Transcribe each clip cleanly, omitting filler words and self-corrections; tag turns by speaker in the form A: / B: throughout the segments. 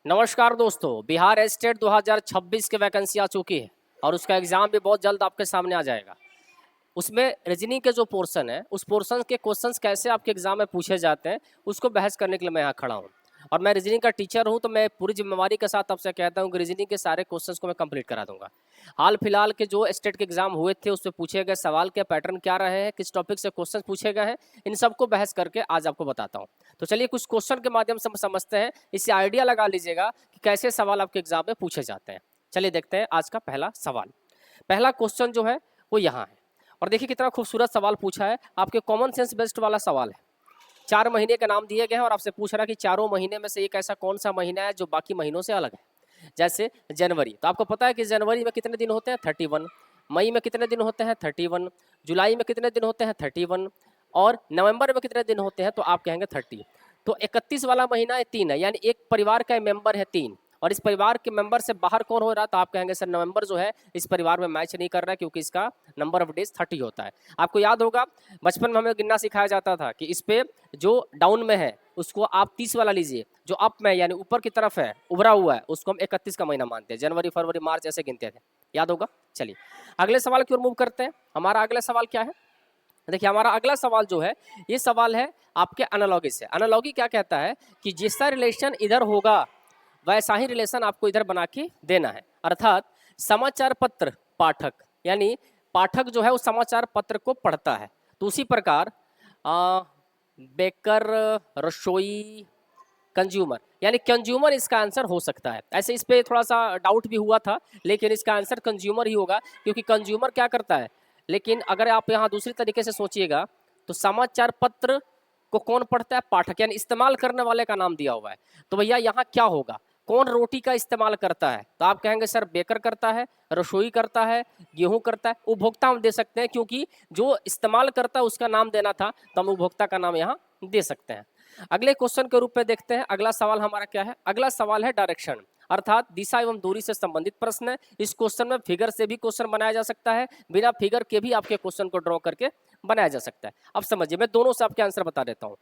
A: नमस्कार दोस्तों, बिहार स्टेट 2026 की वैकेंसी आ चुकी है और उसका एग्ज़ाम भी बहुत जल्द आपके सामने आ जाएगा। उसमें रीजनिंग के जो पोर्शन है, उस पोर्शन के क्वेश्चंस कैसे आपके एग्ज़ाम में पूछे जाते हैं, उसको बहस करने के लिए मैं यहाँ खड़ा हूँ। और मैं रीजनिंग का टीचर हूँ, तो मैं पूरी जिम्मेवारी के साथ आपसे कहता हूँ कि रीजनिंग के सारे क्वेश्चंस को मैं कंप्लीट करा दूंगा। हाल फिलहाल के जो स्टेट के एग्जाम हुए थे, उससे पूछे गए सवाल के पैटर्न क्या रहे हैं, किस टॉपिक से क्वेश्चन पूछे गए हैं, इन सबको बहस करके आज आपको बताता हूँ। तो चलिए कुछ क्वेश्चन के माध्यम से हम समझते हैं, इससे आइडिया लगा लीजिएगा कि कैसे सवाल आपके एग्जाम में पूछे जाते हैं। चलिए देखते हैं आज का पहला सवाल। पहला क्वेश्चन जो है वो यहाँ है और देखिए कितना खूबसूरत सवाल पूछा है। आपके कॉमन सेंस बेस्ड वाला सवाल है। 4 महीने के नाम दिए गए हैं और आपसे पूछ रहा है कि चारों महीने में से एक ऐसा कौन सा महीना है जो बाकी महीनों से अलग है। जैसे जनवरी, तो आपको पता है कि जनवरी में कितने दिन होते हैं 31, मई में कितने दिन होते हैं 31, जुलाई में कितने दिन होते हैं 31 और नवंबर में कितने दिन होते हैं तो आप कहेंगे 30। तो 31 वाला महीना 3 है, यानी एक परिवार का मेंबर है 3 और इस परिवार के मेंबर से बाहर कौन हो रहा है तो आप कहेंगे सर नवंबर जो है इस परिवार में मैच नहीं कर रहा है क्योंकि इसका नंबर ऑफ डेज 30 होता है। आपको याद होगा बचपन में हमें गिनना सिखाया जाता था कि इस पे जो डाउन में है उसको आप 30 वाला लीजिए, जो अप में यानी ऊपर की तरफ है उभरा हुआ है उसको हम 31 का महीना मानते हैं। जनवरी फरवरी मार्च ऐसे गिनते थे, याद होगा। चलिए अगले सवाल की ओर मूव करते हैं। हमारा अगला सवाल क्या है, देखिए हमारा अगला सवाल जो है ये सवाल है आपके एनालॉगी से। एनालॉगी क्या कहता है कि जैसा रिलेशन इधर होगा वैसा ही रिलेशन आपको इधर बना के देना है। अर्थात समाचार पत्र पाठक, यानी पाठक जो है वो समाचार पत्र को पढ़ता है, तो उसी प्रकार बेकर, रसोई, कंज्यूमर, यानी कंज्यूमर इसका आंसर हो सकता है। ऐसे इस पे थोड़ा सा डाउट भी हुआ था लेकिन इसका आंसर कंज्यूमर ही होगा क्योंकि कंज्यूमर क्या करता है। लेकिन अगर आप यहाँ दूसरी तरीके से सोचिएगा तो समाचार पत्र को कौन पढ़ता है, पाठक, यानी इस्तेमाल करने वाले का नाम दिया हुआ है। तो भैया यहाँ क्या होगा, कौन रोटी का इस्तेमाल करता है तो आप कहेंगे सर बेकर करता है, रसोई करता है, गेहूं करता है। उपभोक्ता हम दे सकते हैं क्योंकि जो इस्तेमाल करता है उसका नाम देना था तो हम उपभोक्ता का नाम यहाँ दे सकते हैं। अगले क्वेश्चन के रूप में देखते हैं। अगला सवाल हमारा क्या है, अगला सवाल है डायरेक्शन अर्थात दिशा एवं दूरी से संबंधित प्रश्न है। इस क्वेश्चन में फिगर से भी क्वेश्चन बनाया जा सकता है, बिना फिगर के भी आपके क्वेश्चन को ड्रॉ करके बनाया जा सकता है। अब समझिए मैं दोनों से आपके आंसर बता देता हूँ।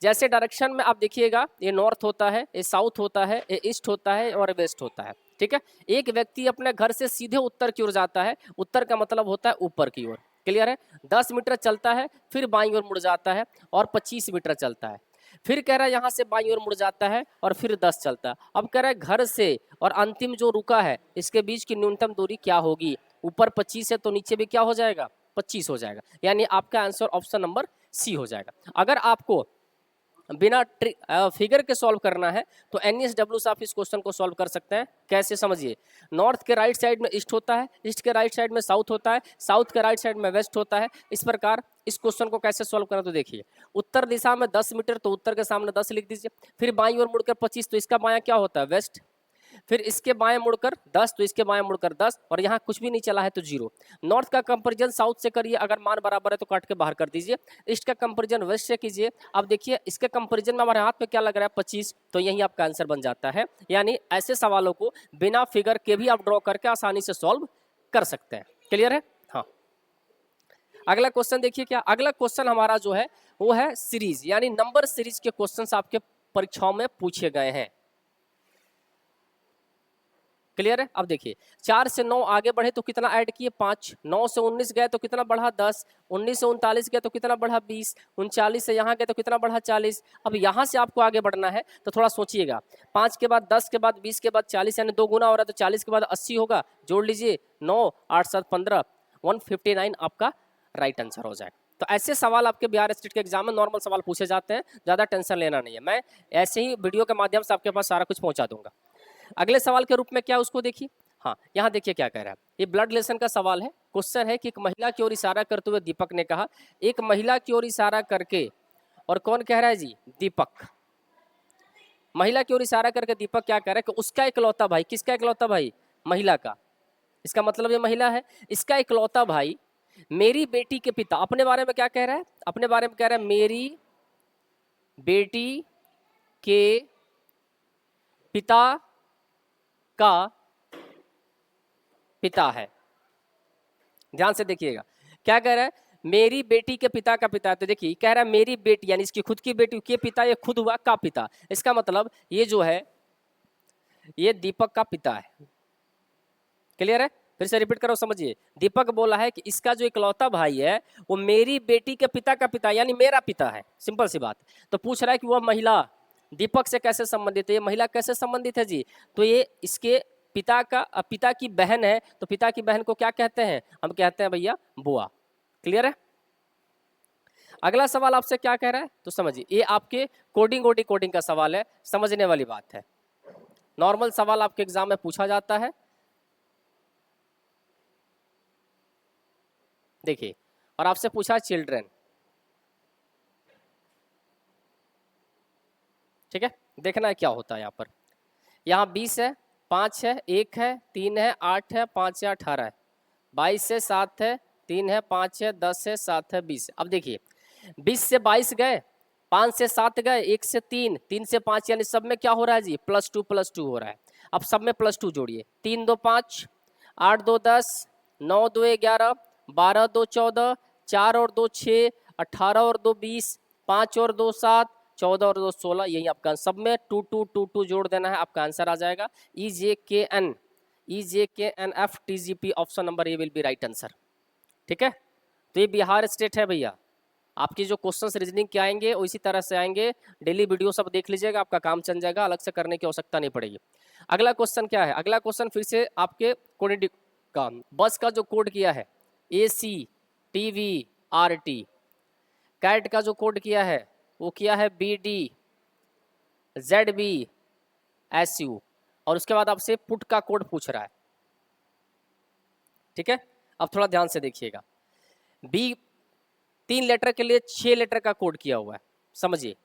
A: जैसे डायरेक्शन में आप देखिएगा ये नॉर्थ होता है, ये साउथ होता है, ये ईस्ट होता है और वेस्ट होता है, ठीक है। एक व्यक्ति अपने घर से सीधे उत्तर की ओर जाता है, उत्तर का मतलब होता है ऊपर की ओर, क्लियर है। 10 मीटर चलता है फिर बाईं ओर मुड़ जाता है और 25 मीटर चलता है, फिर कह रहा है यहाँ से बाईं ओर मुड़ जाता है और फिर 10 चलता है। अब कह रहा है घर से और अंतिम जो रुका है इसके बीच की न्यूनतम दूरी क्या होगी। ऊपर 25 है तो नीचे भी क्या हो जाएगा 25 हो जाएगा, यानी आपका आंसर ऑप्शन नंबर सी हो जाएगा। अगर आपको बिना फिगर के सॉल्व करना है तो NESW से आप इस क्वेश्चन को सॉल्व कर सकते हैं। कैसे समझिए, नॉर्थ के राइट साइड में ईस्ट होता है, ईस्ट के राइट साइड में साउथ होता है, साउथ के राइट साइड में वेस्ट होता है। इस प्रकार इस क्वेश्चन को कैसे सॉल्व करना तो देखिए, उत्तर दिशा में 10 मीटर तो उत्तर के सामने 10 लिख दीजिए, फिर बाईं ओर मुड़कर 25 तो इसका बायां क्या होता है वेस्ट, फिर इसके बाएं मुड़कर 10 तो इसके बाएं मुड़कर 10 और यहाँ कुछ भी नहीं चला है तो 0। नॉर्थ का कंपैरिजन साउथ से करिए, अगर मान बराबर है तो काट के बाहर कर दीजिए। ईस्ट का कंपैरिजन वेस्ट से कीजिए। अब देखिए इसके कंपैरिजन में हमारे हाथ में क्या लग रहा है 25, तो यही आपका आंसर बन जाता है। यानी ऐसे सवालों को बिना फिगर के भी आप ड्रॉ करके आसानी से सॉल्व कर सकते हैं। क्लियर है। हाँ, अगला क्वेश्चन देखिए क्या, अगला क्वेश्चन हमारा जो है वो है सीरीज, यानी नंबर सीरीज के क्वेश्चन आपके परीक्षाओं में पूछे गए हैं। क्लियर है। अब देखिए 4 से 9 आगे बढ़े तो कितना ऐड किए 5, 9 से 19 गए तो कितना बढ़ा 10, 19 से 39 गए तो कितना बढ़ा 20, 39 से यहाँ गए तो कितना बढ़ा 40। अब यहाँ से आपको आगे बढ़ना है तो थोड़ा सोचिएगा, 5 के बाद 10 के बाद 20 के बाद 40, यानी 2 गुना हो रहा है तो 40 के बाद 80 होगा, जोड़ लीजिए 9 8 7 15, 159 आपका राइट आंसर हो जाएगा। तो ऐसे सवाल आपके बिहार स्टेट के एग्जाम में नॉर्मल सवाल पूछे जाते हैं, ज़्यादा टेंशन लेना नहीं है। मैं ऐसे ही वीडियो के माध्यम से आपके पास सारा कुछ पहुँचा दूंगा। अगले सवाल के रूप में क्या उसको देखिए। हाँ, यहाँ देखिए क्या कह रहा है, ये ब्लड रिलेशन का सवाल है। क्वेश्चन है कि एक महिला की ओर इशारा करते हुए दीपक ने कहा, एक महिला की ओर इशारा करके, और कौन कह रहा है जी दीपक, महिला की ओर इशारा करके दीपक क्या कह रहा है कि उसका इकलौता भाई, किसका इकलौता भाई, महिला का, इसका मतलब ये महिला है, इसका इकलौता भाई मेरी बेटी के पिता, अपने बारे में क्या कह रहा है, अपने बारे में कह रहा है मेरी बेटी के पिता का पिता है। ध्यान से देखिएगा क्या कह रहा है, मेरी बेटी के पिता का पिता है। तो देखिए कह रहा है मेरी बेटी यानी इसकी खुद की बेटी के पिता, ये खुद हुआ का पिता। इसका मतलब ये जो है ये दीपक का पिता है। क्लियर है? फिर से रिपीट करो, समझिए। दीपक बोला है कि इसका जो इकलौता भाई है वो मेरी बेटी के पिता का पिता यानी मेरा पिता है। सिंपल सी बात। तो पूछ रहा है कि वह महिला दीपक से कैसे संबंधित है, ये महिला कैसे संबंधित है जी? तो ये इसके पिता की बहन है। तो पिता की बहन को क्या कहते हैं? हम कहते हैं भैया बुआ। क्लियर है? अगला सवाल आपसे क्या कह रहा है तो समझिए, ये आपके कोडिंग और डिकोडिंग का सवाल है, समझने वाली बात है। नॉर्मल सवाल आपके एग्जाम में पूछा जाता है। देखिए, और आपसे पूछा चिल्ड्रन, ठीक है? देखना है क्या होता है यहाँ पर। यहाँ 20 है, 5 है, 1 है, 3 है, 8 है, 5 है, 18 है, 22 है, 7 है, 3 है, 5 है, 10 है, 7 है, 20 है। अब देखिए 20 से 22 गए, 5 से 7 गए, 1 से 3, 3 से 5, यानी सब में क्या हो रहा है जी? +2 हो रहा है। अब सब में +2 जोड़िए, 3 2 5, 8 2 10, 9 2 11, 12 2 14, 4 और 2 6, 18 और 2 20, 5 और 2 7, 14 और 2 16, यही आपका सब में 2 2 2 2 जोड़ देना है, आपका आंसर आ जाएगा EJKN FTGP option number A will be right answer. ठीक है? तो ये बिहार स्टेट है भैया। आपकी जो क्वेश्चंस रीजनिंग के आएंगे वो इसी तरह से आएंगे। डेली वीडियो सब देख लीजिएगा, आपका काम चल जाएगा, अलग से करने की आवश्यकता नहीं पड़ेगी। अगला क्वेश्चन क्या है? अगला क्वेश्चन फिर से आपके कोड का बस का जो कोड किया है AC TV RT, कैट का जो कोड किया है वो किया है BD ZB SU, और उसके बाद आपसे पुट का कोड पूछ रहा है। ठीक है? अब थोड़ा ध्यान से देखिएगा। बी 3 लेटर के लिए 6 लेटर का कोड किया हुआ है, समझिए।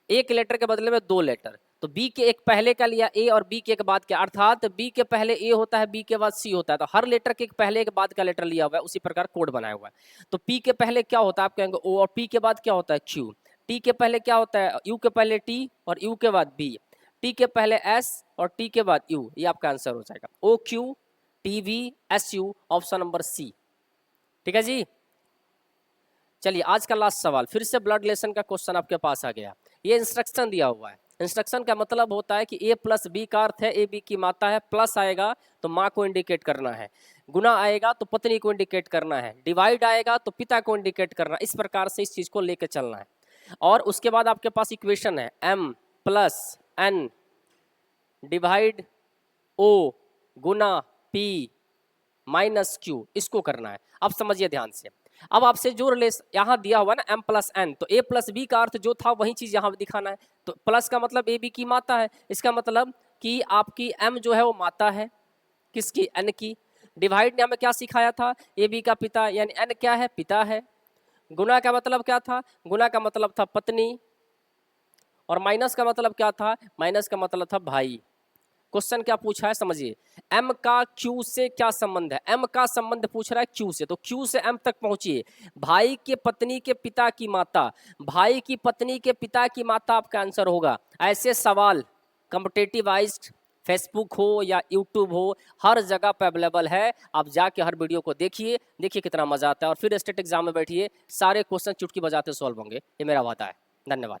A: एक लेटर के बदले में 2 लेटर, तो बी के एक पहले का लिया ए और बी के एक बाद के, अर्थात बी के पहले ए होता है, बी के बाद सी होता है, तो हर लेटर के एक पहले एक बाद का लेटर लिया हुआ है, उसी प्रकार कोड बनाया हुआ है। तो पी के पहले क्या होता है? आप कहेंगे ओ, और पी के बाद क्या होता है? क्यू। टी के पहले क्या होता है? यू के पहले टी और यू के बाद बी, टी के पहले एस और टी के बाद यू, ये आपका आंसर हो जाएगा OQTVSU ऑप्शन नंबर सी। ठीक है जी? चलिए आज का लास्ट सवाल, फिर से ब्लड रिलेशन का क्वेश्चन आपके पास आ गया। ये इंस्ट्रक्शन दिया हुआ है। इंस्ट्रक्शन का मतलब होता है कि A + B का अर्थ है ए बी की माता है, प्लस आएगा तो माँ को इंडिकेट करना है, गुना आएगा तो पत्नी को इंडिकेट करना है, डिवाइड आएगा तो पिता को इंडिकेट करना है। इस प्रकार से इस चीज को लेकर चलना है। और उसके बाद आपके पास इक्वेशन है M + N डिवाइड O गुना P - Q, इसको करना है। अब समझिए ध्यान से। अब आपसे जो रिलेशन यहाँ दिया हुआ ना M + N, तो A + B का अर्थ जो था वही चीज यहाँ दिखाना है। तो प्लस का मतलब ए बी की माता है, इसका मतलब कि आपकी M जो है वो माता है किसकी? N की। डिवाइड ने हमें क्या सिखाया था? ए बी का पिता, यानी N क्या है? पिता है। गुना का मतलब क्या था? गुना का मतलब था पत्नी, और माइनस का मतलब क्या था? माइनस का मतलब था भाई। क्वेश्चन क्या पूछा है समझिए, M का Q से क्या संबंध है? M का संबंध पूछ रहा है Q से, तो Q से M तक पहुंचिए। भाई के पत्नी के पिता की माता, भाई की पत्नी के पिता की माता आपका आंसर होगा। ऐसे सवाल कॉम्पिटिटिव वाइज फेसबुक हो या यूट्यूब हो, हर जगह पे अवेलेबल है। आप जाके हर वीडियो को देखिए, देखिए कितना मजा आता है, और फिर स्टेट एग्जाम में बैठिए, सारे क्वेश्चन चुटकी बजाते सॉल्व होंगे, ये मेरा वादा है। धन्यवाद।